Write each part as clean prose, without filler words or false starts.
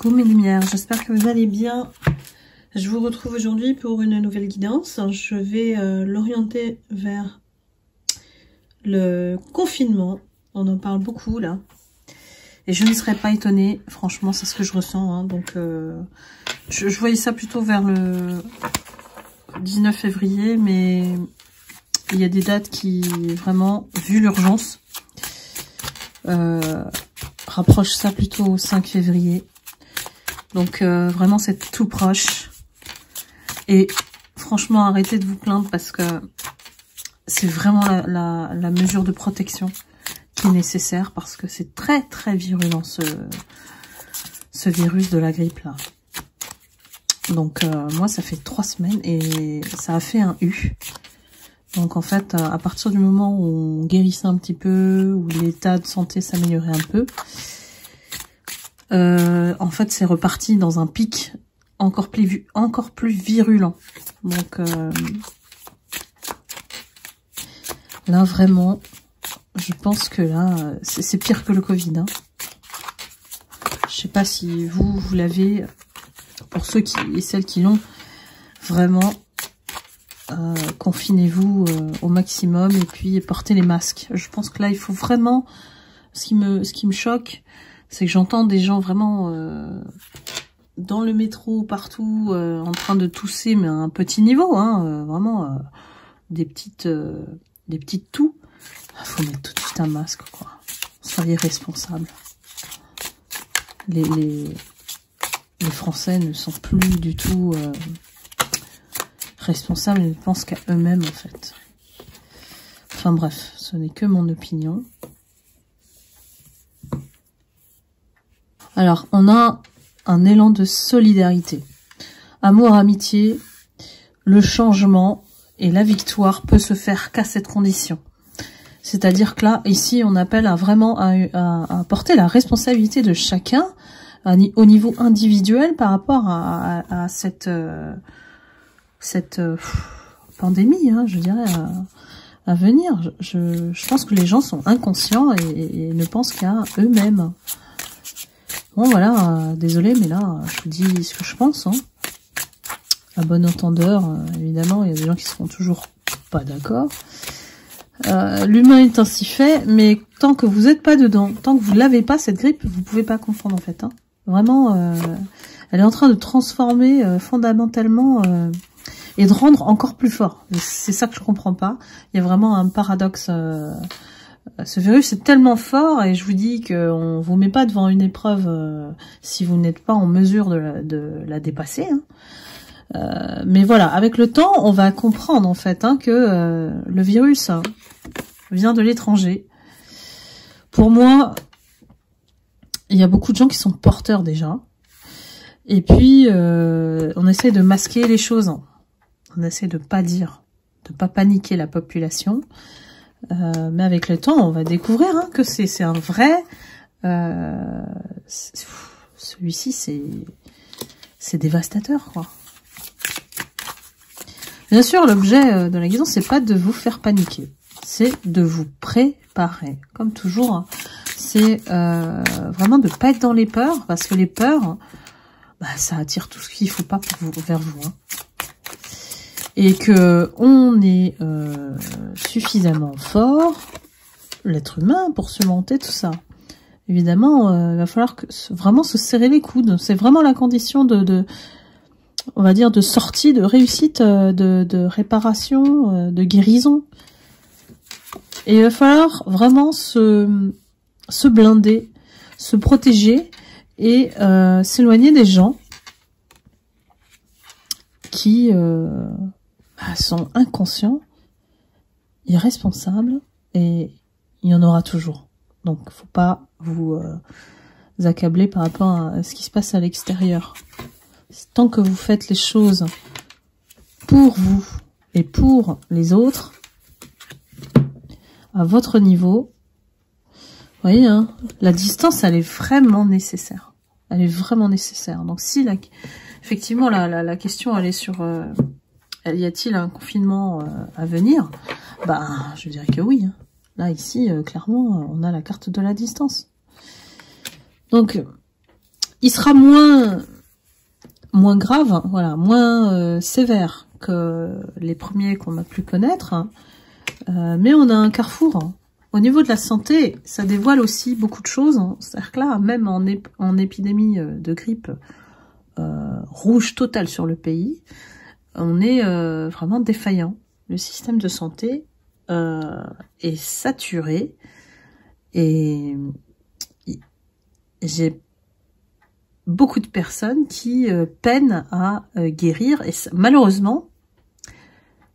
Coucou mes lumières, j'espère que vous allez bien. Je vous retrouve aujourd'hui pour une nouvelle guidance. Je vais l'orienter vers le confinement. On en parle beaucoup là. Et je ne serais pas étonnée, franchement c'est ce que je ressens. Hein. Donc je voyais ça plutôt vers le 19 février, mais il y a des dates qui, vraiment, vu l'urgence, rapprochent ça plutôt au 5 février. Donc vraiment c'est tout proche. Et franchement arrêtez de vous plaindre parce que c'est vraiment la mesure de protection qui est nécessaire parce que c'est très très virulent ce virus de la grippe là. Donc moi ça fait 3 semaines et ça a fait un U. Donc en fait à partir du moment où on guérissait un petit peu, où l'état de santé s'améliorait un peu, en fait c'est reparti dans un pic encore plus virulent. Donc là vraiment je pense que là c'est pire que le Covid hein. Je sais pas si vous l'avez, pour ceux et celles qui l'ont, vraiment confinez-vous au maximum et puis portez les masques. Je pense que là il faut vraiment, ce qui me choque, c'est que j'entends des gens vraiment dans le métro, partout, en train de tousser, mais à un petit niveau, hein, vraiment des petites toux. Il faut mettre tout de suite un masque, quoi. Soyez responsables. Les Français ne sont plus du tout responsables, ils ne pensent qu'à eux-mêmes, en fait. Enfin bref, ce n'est que mon opinion. Alors, on a un élan de solidarité. Amour, amitié, le changement et la victoire peut se faire qu'à cette condition. C'est-à-dire que là, ici, on appelle à porter la responsabilité de chacun au niveau individuel par rapport à cette pandémie, hein, je dirais, à venir. Je pense que les gens sont inconscients et ne pensent qu'à eux-mêmes. Bon voilà, désolé, mais là, je vous dis ce que je pense. Hein. À bon entendeur, évidemment, il y a des gens qui seront toujours pas d'accord. L'humain est ainsi fait, mais tant que vous n'êtes pas dedans, tant que vous l'avez pas, cette grippe, vous pouvez pas comprendre en fait. Hein. Vraiment, elle est en train de transformer fondamentalement et de rendre encore plus fort. C'est ça que je comprends pas. Il y a vraiment un paradoxe. Ce virus est tellement fort et je vous dis qu'on vous met pas devant une épreuve si vous n'êtes pas en mesure de la dépasser. Hein. Mais voilà, avec le temps, on va comprendre en fait que le virus vient de l'étranger. Pour moi, il y a beaucoup de gens qui sont porteurs déjà. Et puis, on essaie de masquer les choses. On essaie de pas dire, de pas paniquer la population. Mais avec le temps, on va découvrir que c'est un vrai... celui-ci, c'est dévastateur, quoi. Bien sûr, l'objet de la guidance, c'est pas de vous faire paniquer. C'est de vous préparer. Comme toujours, hein. C'est vraiment de pas être dans les peurs, parce que les peurs, ça attire tout ce qu'il faut pas vers vous. Hein. Et que on est suffisamment fort, l'être humain, pour surmonter tout ça. Évidemment, il va falloir vraiment se serrer les coudes. C'est vraiment la condition on va dire, de sortie, de réussite, de réparation, de guérison. Et il va falloir vraiment se blinder, se protéger et s'éloigner des gens qui sont inconscients, irresponsables, et il y en aura toujours. Donc, faut pas vous accabler par rapport à ce qui se passe à l'extérieur. Tant que vous faites les choses pour vous et pour les autres, à votre niveau, vous voyez, hein, la distance, elle est vraiment nécessaire. Elle est vraiment nécessaire. Donc, si effectivement la question, elle est sur y a-t-il un confinement à venir? Je dirais que oui. Hein. Là, ici, clairement, on a la carte de la distance. Donc, il sera moins grave, voilà, moins sévère que les premiers qu'on a pu connaître, hein. Mais on a un carrefour, hein. Au niveau de la santé, ça dévoile aussi beaucoup de choses, hein. C'est-à-dire que là, même en épidémie de grippe rouge totale sur le pays, on est vraiment défaillant. Le système de santé est saturé et j'ai beaucoup de personnes qui peinent à guérir et malheureusement,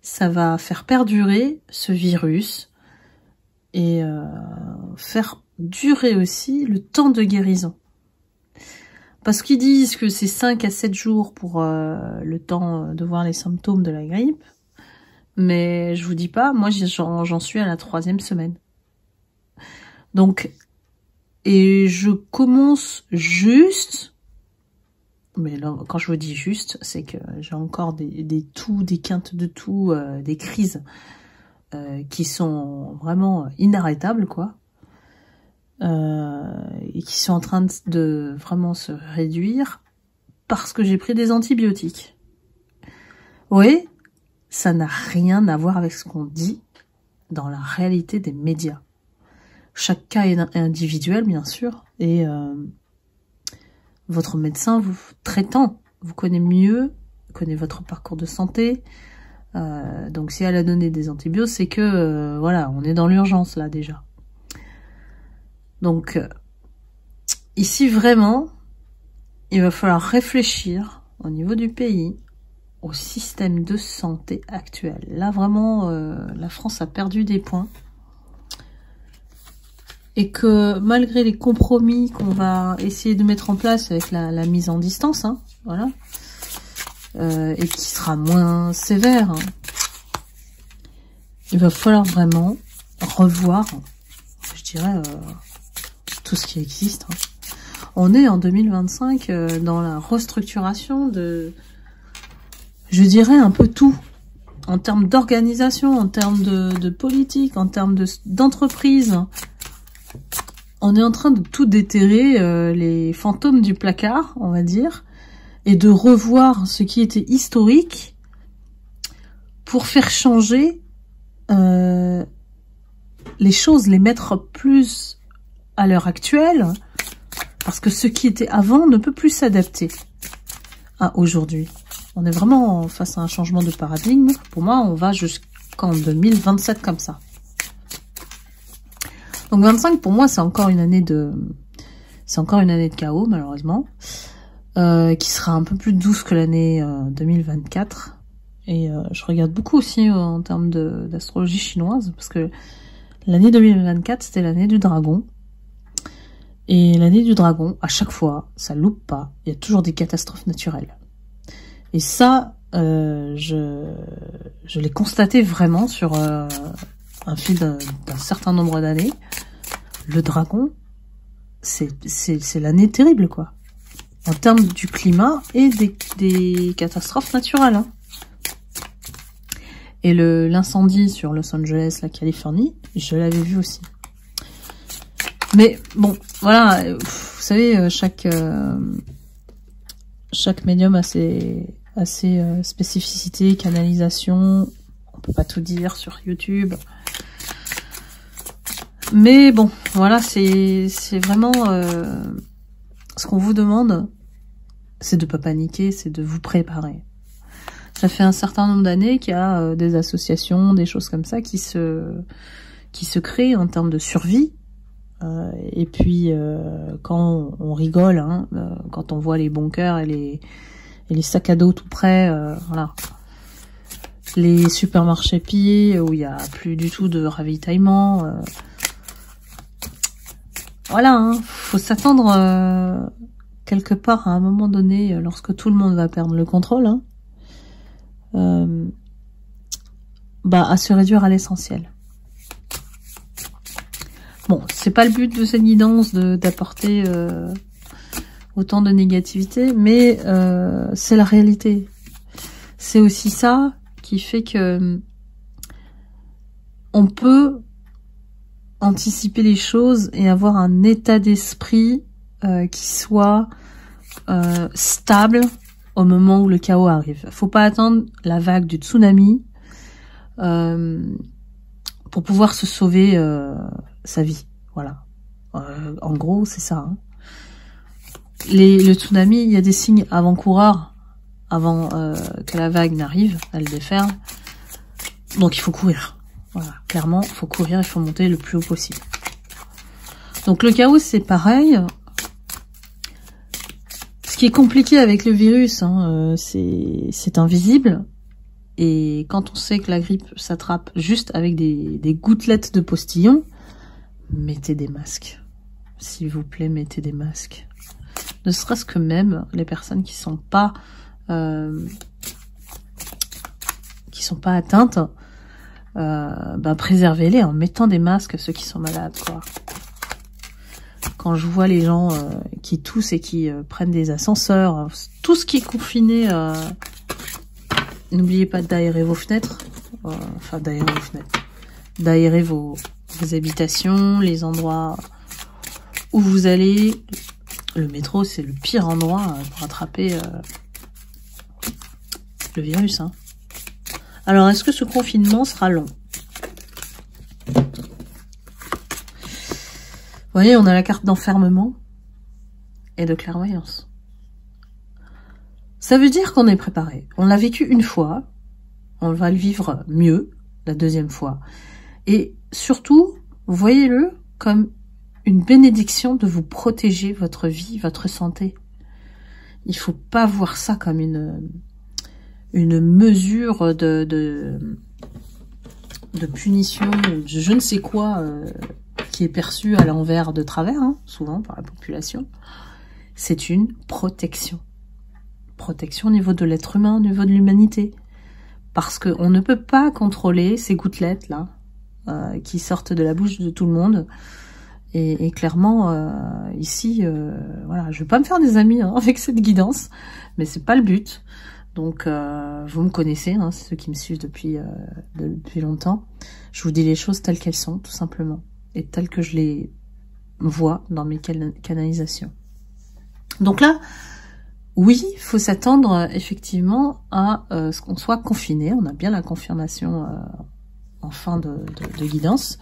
ça va faire perdurer ce virus et faire durer aussi le temps de guérison. Parce qu'ils disent que c'est 5 à 7 jours pour le temps de voir les symptômes de la grippe. Mais je vous dis pas, moi j'en suis à la 3e semaine. Donc, et je commence juste, mais là, quand je vous dis juste, c'est que j'ai encore des quintes de toux, des crises qui sont vraiment inarrêtables, quoi. Et qui sont en train de vraiment se réduire parce que j'ai pris des antibiotiques. Oui, ça n'a rien à voir avec ce qu'on dit dans la réalité des médias. Chaque cas est individuel, bien sûr, et votre médecin vous traitant vous connaît mieux, connaît votre parcours de santé. Donc si elle a donné des antibiotiques, c'est que voilà, on est dans l'urgence là déjà. Donc ici vraiment, il va falloir réfléchir au niveau du pays au système de santé actuel. Là vraiment, la France a perdu des points. Et que malgré les compromis qu'on va essayer de mettre en place avec la mise en distance, hein, voilà, et qui sera moins sévère, hein, il va falloir vraiment revoir, je dirais, tout ce qui existe. Hein. On est en 2025 dans la restructuration de, je dirais, un peu tout, en termes d'organisation, en termes de politique, en termes d'entreprise. On est en train de tout déterrer, les fantômes du placard, on va dire, et de revoir ce qui était historique pour faire changer les choses, les mettre plus à l'heure actuelle, parce que ce qui était avant ne peut plus s'adapter à aujourd'hui. On est vraiment face à un changement de paradigme. Pour moi, on va jusqu'en 2027 comme ça. Donc 25 pour moi c'est encore une année de chaos malheureusement, qui sera un peu plus douce que l'année 2024. Et je regarde beaucoup aussi en termes d'astrologie chinoise, parce que l'année 2024 c'était l'année du dragon. Et l'année du dragon, à chaque fois, ça loupe pas, il y a toujours des catastrophes naturelles. Et ça, je l'ai constaté vraiment sur un fil d'un certain nombre d'années. Le dragon, c'est l'année terrible, quoi. En termes du climat et des catastrophes naturelles. Hein. Et l'incendie sur Los Angeles, la Californie, je l'avais vu aussi. Mais bon, voilà, vous savez, chaque médium a ses spécificités, canalisation. On peut pas tout dire sur YouTube. Mais bon, voilà, c'est vraiment ce qu'on vous demande, c'est de pas paniquer, c'est de vous préparer. Ça fait un certain nombre d'années qu'il y a des associations, des choses comme ça qui se créent en termes de survie. Et puis quand on rigole, hein, quand on voit les bunkers et les sacs à dos tout près, voilà. Les supermarchés pillés où il y a plus du tout de ravitaillement. Voilà, hein, faut s'attendre quelque part à un moment donné, lorsque tout le monde va perdre le contrôle, hein, à se réduire à l'essentiel. Bon, c'est pas le but de cette guidance d'apporter autant de négativité, mais c'est la réalité. C'est aussi ça qui fait que on peut anticiper les choses et avoir un état d'esprit qui soit stable au moment où le chaos arrive. Faut pas attendre la vague du tsunami pour pouvoir se sauver sa vie. Voilà. En gros, c'est ça. Hein. Le tsunami, il y a des signes avant-coureurs, avant que la vague n'arrive, elle déferle. Donc il faut courir. Voilà, clairement, il faut courir, il faut monter le plus haut possible. Donc le chaos, c'est pareil. Ce qui est compliqué avec le virus, hein, c'est invisible. Et quand on sait que la grippe s'attrape juste avec des gouttelettes de postillon, mettez des masques. S'il vous plaît, mettez des masques. Ne serait-ce que même les personnes qui sont pas atteintes, préservez-les en mettant des masques, ceux qui sont malades, quoi. Quand je vois les gens qui toussent et qui prennent des ascenseurs, tout ce qui est confiné, n'oubliez pas d'aérer vos fenêtres, d'aérer vos habitations, les endroits où vous allez. Le métro, c'est le pire endroit pour attraper le virus. Hein. Alors, est-ce que ce confinement sera long? Vous voyez, on a la carte d'enfermement et de clairvoyance. Ça veut dire qu'on est préparé. On l'a vécu une fois, on va le vivre mieux la deuxième fois. Et surtout, voyez-le comme une bénédiction de vous protéger votre vie, votre santé. Il faut pas voir ça comme une mesure de punition, je ne sais quoi, qui est perçue à l'envers de travers, hein, souvent par la population. C'est une protection. Protection au niveau de l'être humain, au niveau de l'humanité. Parce qu'on ne peut pas contrôler ces gouttelettes-là, qui sortent de la bouche de tout le monde. Et clairement, ici, voilà, je vais pas me faire des amis hein, avec cette guidance, mais c'est pas le but. Donc, vous me connaissez, hein, ceux qui me suivent depuis longtemps. Je vous dis les choses telles qu'elles sont, tout simplement, et telles que je les vois dans mes canalisations. Donc là, oui, il faut s'attendre effectivement à ce qu'on soit confiné. On a bien la confirmation en fin de guidance.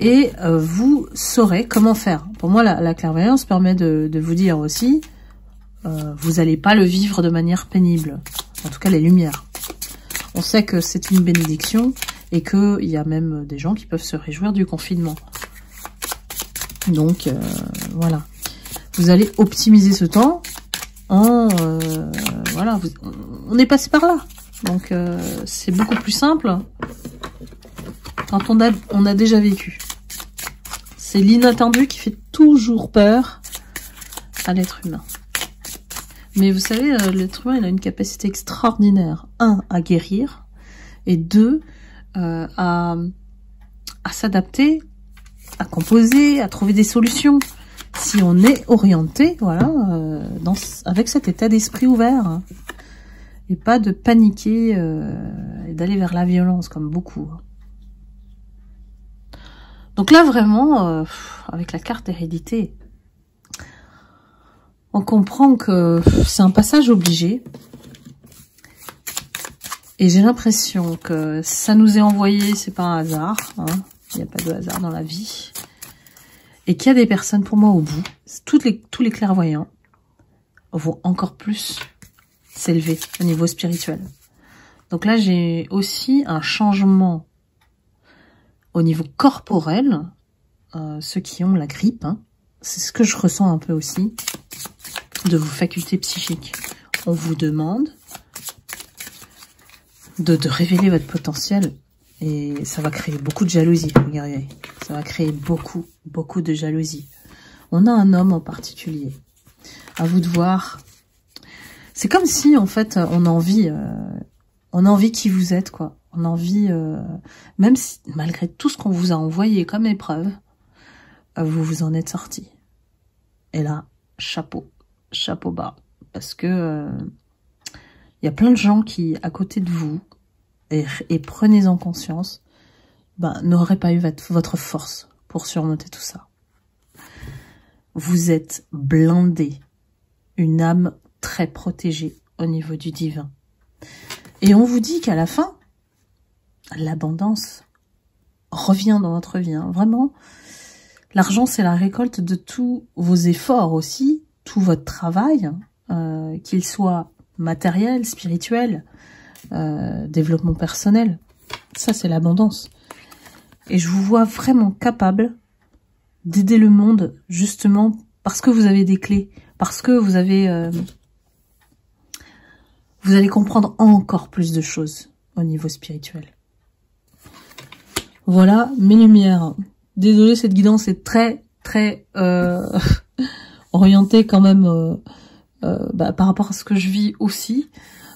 Et vous saurez comment faire. Pour moi, la clairvoyance permet de vous dire aussi, vous n'allez pas le vivre de manière pénible. En tout cas, les lumières. On sait que c'est une bénédiction et qu'il y a même des gens qui peuvent se réjouir du confinement. Donc, voilà. Vous allez optimiser ce temps en... voilà, on est passé par là. Donc, c'est beaucoup plus simple quand on a déjà vécu. C'est l'inattendu qui fait toujours peur à l'être humain. Mais vous savez, l'être humain, il a une capacité extraordinaire. 1, à guérir. Et 2, à s'adapter, à composer, à trouver des solutions. Si on est orienté, voilà, avec cet état d'esprit ouvert. Hein, et pas de paniquer et d'aller vers la violence, comme beaucoup. Donc là, vraiment, avec la carte hérédité, on comprend que c'est un passage obligé. Et j'ai l'impression que ça nous est envoyé, c'est pas un hasard. Hein, il n'y a pas de hasard dans la vie. Et qu'il y a des personnes, pour moi, au bout, tous les clairvoyants vont encore plus s'élever au niveau spirituel. Donc là, j'ai aussi un changement au niveau corporel, ceux qui ont la grippe, hein, c'est ce que je ressens un peu aussi, de vos facultés psychiques. On vous demande de révéler votre potentiel et ça va créer beaucoup de jalousie, regardez. Ça va créer beaucoup de jalousie. On a un homme en particulier. À vous de voir. C'est comme si, en fait, on a envie qui vous êtes, quoi. On a envie, même si, malgré tout ce qu'on vous a envoyé comme épreuve, vous vous en êtes sorti. Et là, chapeau bas. Parce que y a plein de gens qui, à côté de vous, et prenez-en conscience, n'auraient pas eu votre force pour surmonter tout ça. Vous êtes blindés. une âme très protégée au niveau du divin. Et on vous dit qu'à la fin, l'abondance revient dans votre vie. Hein. Vraiment, l'argent, c'est la récolte de tous vos efforts aussi, tout votre travail, qu'il soit matériel, spirituel, développement personnel. Ça, c'est l'abondance. Et je vous vois vraiment capable d'aider le monde, justement, parce que vous avez des clés, parce que vous avez... vous allez comprendre encore plus de choses au niveau spirituel. Voilà mes lumières. Désolée, cette guidance est très orientée quand même par rapport à ce que je vis aussi.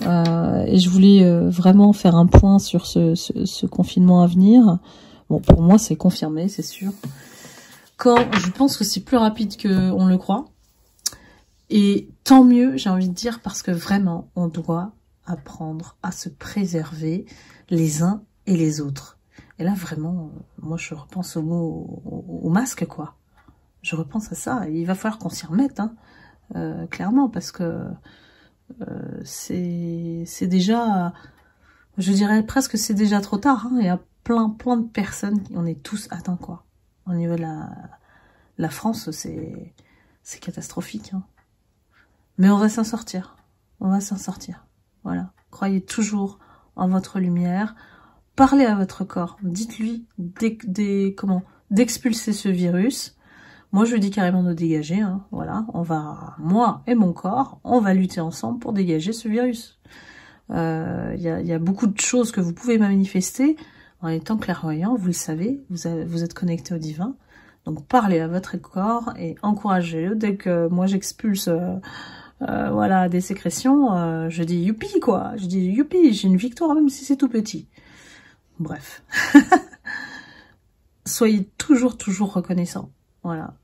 Et je voulais vraiment faire un point sur ce confinement à venir. Bon, pour moi, c'est confirmé, c'est sûr. Quand je pense que c'est plus rapide qu'on le croit. Et tant mieux, j'ai envie de dire, parce que vraiment, on doit apprendre à se préserver les uns et les autres. Et là, vraiment, moi, je repense au masque, quoi. Je repense à ça. Et il va falloir qu'on s'y remette, hein, clairement, parce que c'est déjà, je dirais presque c'est déjà trop tard. Hein. Il y a plein de personnes, on est tous atteints, quoi. Au niveau de la France, c'est catastrophique, hein. Mais on va s'en sortir. On va s'en sortir. Voilà. Croyez toujours en votre lumière. Parlez à votre corps. Dites-lui d'expulser ce virus. Moi, je dis carrément de dégager. Hein. Voilà. Moi et mon corps, on va lutter ensemble pour dégager ce virus. Y a beaucoup de choses que vous pouvez manifester en étant clairvoyant. Vous le savez. Vous êtes connecté au divin. Donc, parlez à votre corps et encouragez-le. Dès que moi, j'expulse... voilà, des sécrétions, je dis youpi, quoi. Je dis youpi, j'ai une victoire, même si c'est tout petit. Bref. Soyez toujours reconnaissants. Voilà.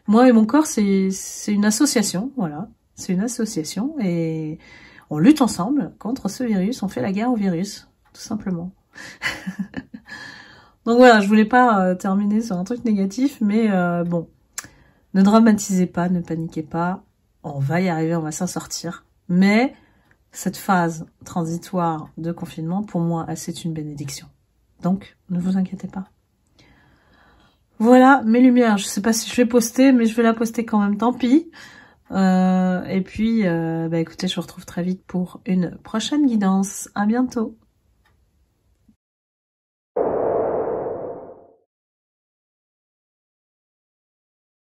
Moi et mon corps, c'est une association, voilà. C'est une association et on lutte ensemble contre ce virus. On fait la guerre au virus, tout simplement. Donc voilà, je voulais pas terminer sur un truc négatif, mais bon. Ne dramatisez pas, ne paniquez pas, on va y arriver, on va s'en sortir. Mais cette phase transitoire de confinement, pour moi, c'est une bénédiction. Donc, ne vous inquiétez pas. Voilà mes lumières, je sais pas si je vais poster, mais je vais la poster quand même, tant pis. Et puis, écoutez, je vous retrouve très vite pour une prochaine guidance. À bientôt.